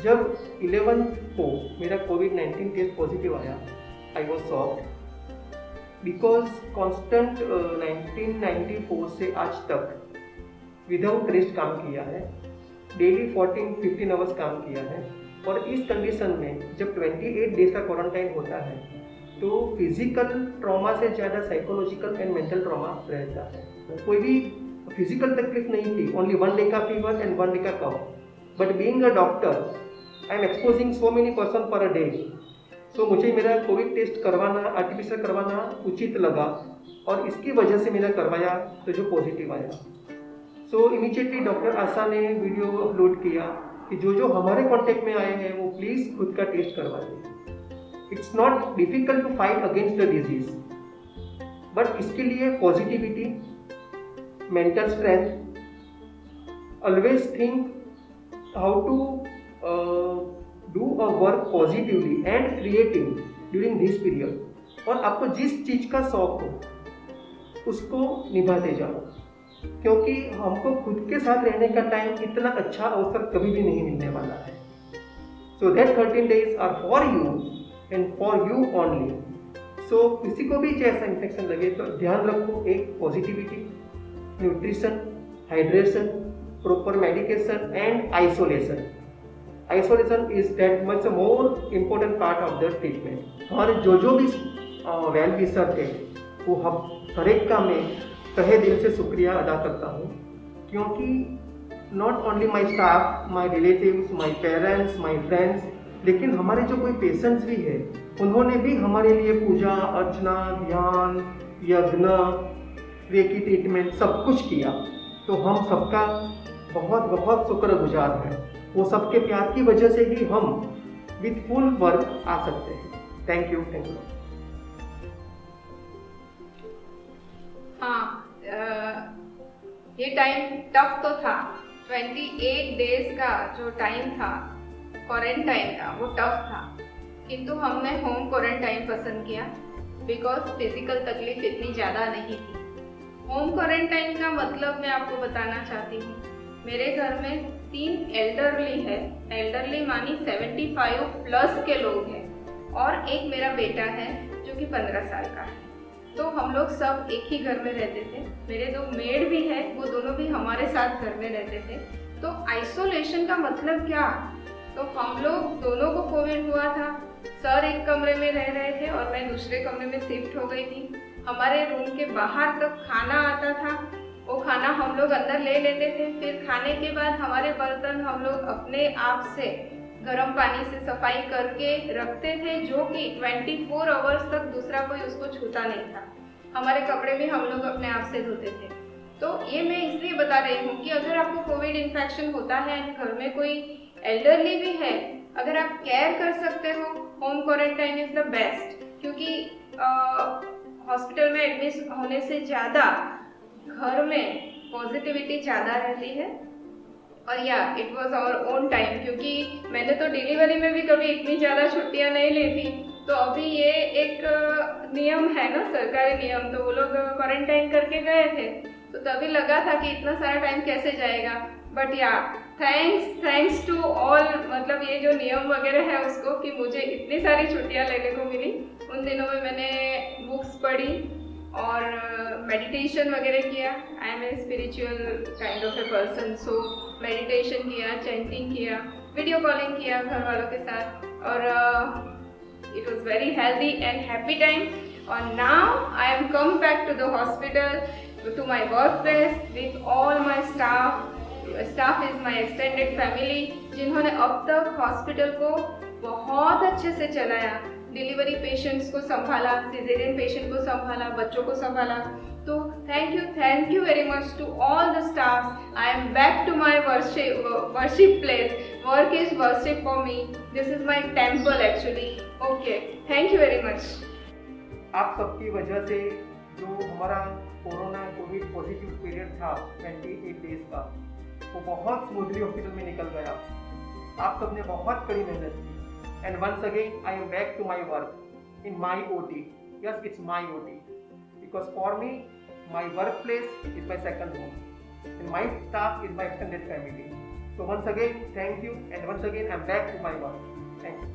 जब 11th को मेरा कोविड-19 टेस्ट पॉजिटिव आया, I was shocked because constant 1994 से आज तक विदाउट रेस्ट काम किया है, डेली 14-15 आवर्स काम किया है। और इस कंडीशन में जब 28 डेज का क्वारंटाइन होता है तो फिजिकल ट्रॉमा से ज़्यादा साइकोलॉजिकल एंड मेंटल ट्रॉमा रहता है। कोई भी फिजिकल तकलीफ नहीं थी, ओनली 1 डे का फीवर एंड 1 डे का cough. But being a doctor I am exposing so many person per a day, सो मुझे मेरा कोविड टेस्ट करवाना, आर्टिफिशियल करवाना उचित लगा और इसकी वजह से मेरा करवाया तो जो पॉजिटिव आया। सो इमीडिएटली डॉक्टर आशा ने वीडियो अपलोड किया कि जो हमारे कांटेक्ट में आए हैं वो प्लीज़ खुद का टेस्ट करवाइए। It's not difficult to fight against the disease, but इसके लिए positivity, mental strength, always think how to do a work positively and creative during this period. और आपको जिस चीज़ का शौक हो उसको निभाते जाओ, क्योंकि हमको खुद के साथ रहने का टाइम इतना अच्छा अवसर कभी भी नहीं मिलने वाला है। So that 13 days are for you and for you only. So किसी को भी जैसा इन्फेक्शन लगे तो ध्यान रखो, एक positivity, nutrition, hydration, proper medication and isolation. Isolation is that much more important part of the treatment. हमारे जो भी वेल विशर थे वो हम हर एक का मैं तहे दिल से शुक्रिया अदा करता हूँ, क्योंकि not only my staff, my relatives, my parents, my friends, लेकिन हमारे जो कोई पेशेंट्स भी है उन्होंने भी हमारे लिए पूजा अर्चना, ध्यान, यज्ञ, रेकी ट्रीटमेंट सब कुछ किया। तो हम सबका बहुत बहुत शुक्रगुजार हैं। वो सबके प्यार की वजह से ही हम विथ फुल वर्क आ सकते हैं। Thank you, thank you. हाँ, ये टाइम टफ तो था। 28 डेज का जो टाइम था क्वारंटाइन का वो टफ था, किंतु हमने होम क्वारंटाइन पसंद किया बिकॉज फिजिकल तकलीफ इतनी ज़्यादा नहीं थी। होम क्वारंटाइन का मतलब मैं आपको बताना चाहती हूँ। मेरे घर में 3 एल्डरली है, एल्डरली मानी 75 प्लस के लोग हैं, और एक मेरा बेटा है जो कि 15 साल का है। तो हम लोग सब एक ही घर में रहते थे। मेरे 2 मेड भी है, वो दोनों भी हमारे साथ घर में रहते थे। तो आइसोलेशन का मतलब क्या, तो हम लोग दोनों को कोविड हुआ था, सर एक कमरे में रह रहे थे और मैं दूसरे कमरे में शिफ्ट हो गई थी। हमारे रूम के बाहर तक खाना आता था, वो खाना हम लोग अंदर ले लेते थे। फिर खाने के बाद हमारे बर्तन हम लोग अपने आप से गर्म पानी से सफाई करके रखते थे, जो कि 24 आवर्स तक दूसरा कोई उसको छूता नहीं था। हमारे कपड़े भी हम लोग अपने आप से धोते थे। तो ये मैं इसलिए बता रही हूँ कि अगर आपको कोविड इन्फेक्शन होता है एंड घर में कोई एल्डरली भी है, अगर आप केयर कर सकते हो, home quarantine is the best. क्योंकि हॉस्पिटल में एडमिट होने से ज़्यादा घर में पॉजिटिविटी ज़्यादा रहती है। और या it was our own time, क्योंकि मैंने तो डिलीवरी में भी कभी इतनी ज़्यादा छुट्टियाँ नहीं ली थी। तो अभी ये एक नियम है ना, सरकारी नियम, तो वो लोग क्वारंटाइन करके गए थे, तो तभी लगा था कि इतना सारा टाइम कैसे जाएगा। बट या थैंक्स टू ऑल, मतलब ये जो नियम वगैरह है उसको, कि मुझे इतनी सारी छुट्टियाँ लेने को मिली। उन दिनों में मैंने बुक्स पढ़ी और मेडिटेशन वगैरह किया। I am a spiritual kind of a person, so meditation किया, चैंटिंग किया, वीडियो कॉलिंग किया घर वालों के साथ, और it was very healthy and happy time. And now I am come back to the hospital, to my workplace with all my staff. Staff is my extended family, जिन्होंने अब तक हॉस्पिटल को बहुत अच्छे से चलाया, डिलीवरी पेशेंट्स को संभाला, सिजेरियन पेशेंट को संभाला, बच्चों को संभाला। तो thank you very much to all the staff. I am back to my worship place. Work is worship for me. This is my temple actually. Okay, thank you very much. आप सबकी वजह से जो हमारा कोविड पॉजिटिव पीरियड था 28 days का, वो बहुत स्मूथली हॉस्पिटल में निकल गया। आप सबने बहुत कड़ी मेहनत की। And once again I am back to my work in my OT. Yes, it's my OT. Because for me, my workplace is my second home. And my staff is my extended family. So once again, thank you. And once again, I'm back to my work. Thank you.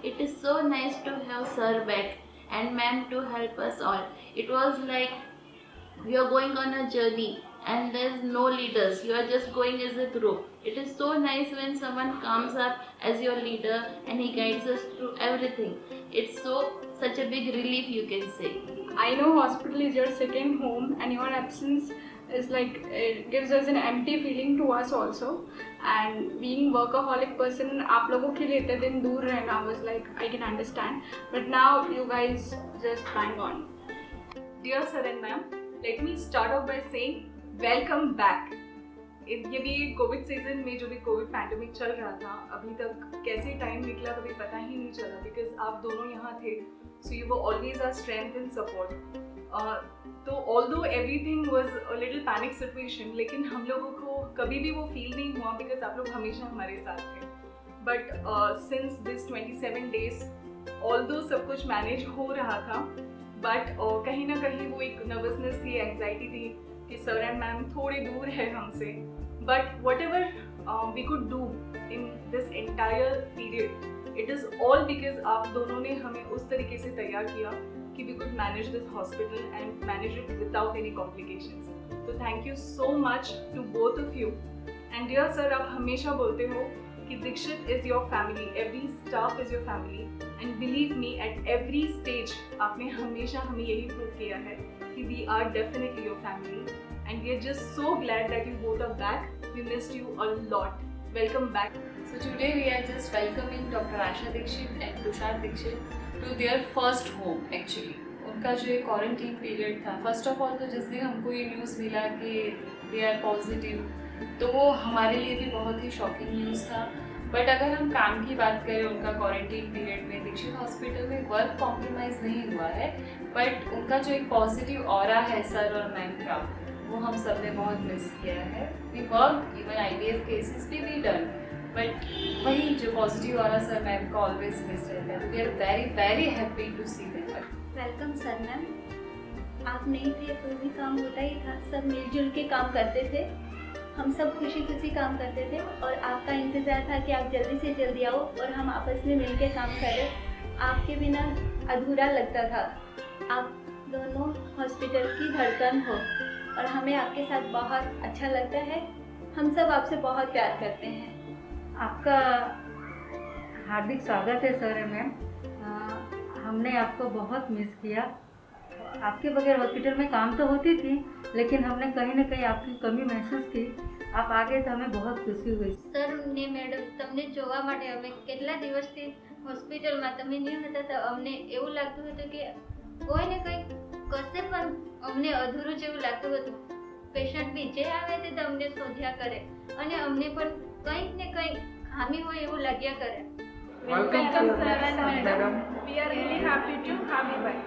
It is so nice to have sir back and ma'am to help us all. It was like we are going on a journey and there's no leaders. You are just going as a group. It is so nice when someone comes up as your leader and he guides us through everything. It's such a big relief, you can say. I know hospital is your second home and your absence is like, it gives us an empty feeling to us also. And being workaholic person, आप लोगों के लिए इतने दिन दूर रहना was like, I can understand. But now you guys just bang on. Dear sir and ma'am, let me start off by saying welcome back. ये भी कोविड सीजन में जो भी कोविड पैंडेमिक चल रहा था, अभी तक कैसे टाइम निकला कभी पता ही नहीं चला, बिकॉज आप दोनों यहाँ थे, so you were always our strength and support. तो although everything was a little panic situation, लेकिन हम लोगों को कभी भी वो फील नहीं हुआ बिकॉज आप लोग हमेशा हमारे साथ थे। But since this 27 days although सब कुछ मैनेज हो रहा था, बट कहीं ना कहीं वो एक नर्वसनेस थी, एंग्जाइटी थी कि सर एंड मैम थोड़े दूर है हमसे। But whatever we could do in this entire period, it is all because आप दोनों ने हमें उस तरीके से तैयार किया कि we could manage this hospital and manage it without any complications. So thank you so much to both of you. And dear sir, आप हमेशा बोलते हो कि Dixit is your family, every staff is your family. And believe me, at every stage आपने हमेशा हमें यही prove किया है कि we are definitely your family. And we are just so glad that you both are back. We missed you a lot. Welcome back. So today we are just welcoming Dr. Asha Dikshit and Tushar Dikshit to their first home actually. उनका जो ये quarantine period था, first of all तो जिस दिन हमको ये news मिला कि दे आर पॉजिटिव, तो वो हमारे लिए भी बहुत ही शॉकिंग न्यूज़ था। बट अगर हम काम की बात करें, उनका क्वारंटीन पीरियड में दीक्षित हॉस्पिटल में वर्क कॉम्प्रोमाइज़ नहीं हुआ है, बट उनका जो एक पॉजिटिव ऑरा है सर और मैम का, वो हम सब ने बहुत मिस किया है. We work, even IVF cases भी वी डन, बट वही जो पॉजिटिव वाला सर मैम का ऑलवेज मिस रहता है. We are very very happy to see them. Welcome sir ma'am. आप नहीं थे तो भी काम होता ही था, सब मिलजुल के काम करते थे, हम सब खुशी खुशी काम करते थे और आपका इंतज़ार था कि आप जल्दी से जल्दी आओ और हम आपस में मिल के काम करें. आपके बिना अधूरा लगता था. आप दोनों हॉस्पिटल की धड़कन हो और हमें आपके साथ बहुत अच्छा लगता है. हम सब आपसे बहुत प्यार करते हैं. आपका हार्दिक स्वागत है सर मैम. हमने आपको बहुत मिस किया. आपके बगैर हॉस्पिटल में काम तो होती थी, लेकिन हमने कहीं ना कहीं आपकी कमी महसूस की. आप आ गए तो हमें बहुत खुशी हुई. સર ને મેડમ, તમને જોવા માટે અમે કેટલા દિવસથી હોસ્પિટલમાં તમે નહીં હતા તો અમને એવું લાગતું હતું કે કોઈ ને કંઈ કશે પણ અમને અધૂરું જેવું લાગતું હતું. પેશન્ટ બી જે આવે તે અમને શોધ્યા કરે અને અમને પણ કંઈક ને કંઈક ખામી હોય એવું લાગ્યા કરે. Welcome, Welcome, sir and madam. madam. We are really happy to have you back.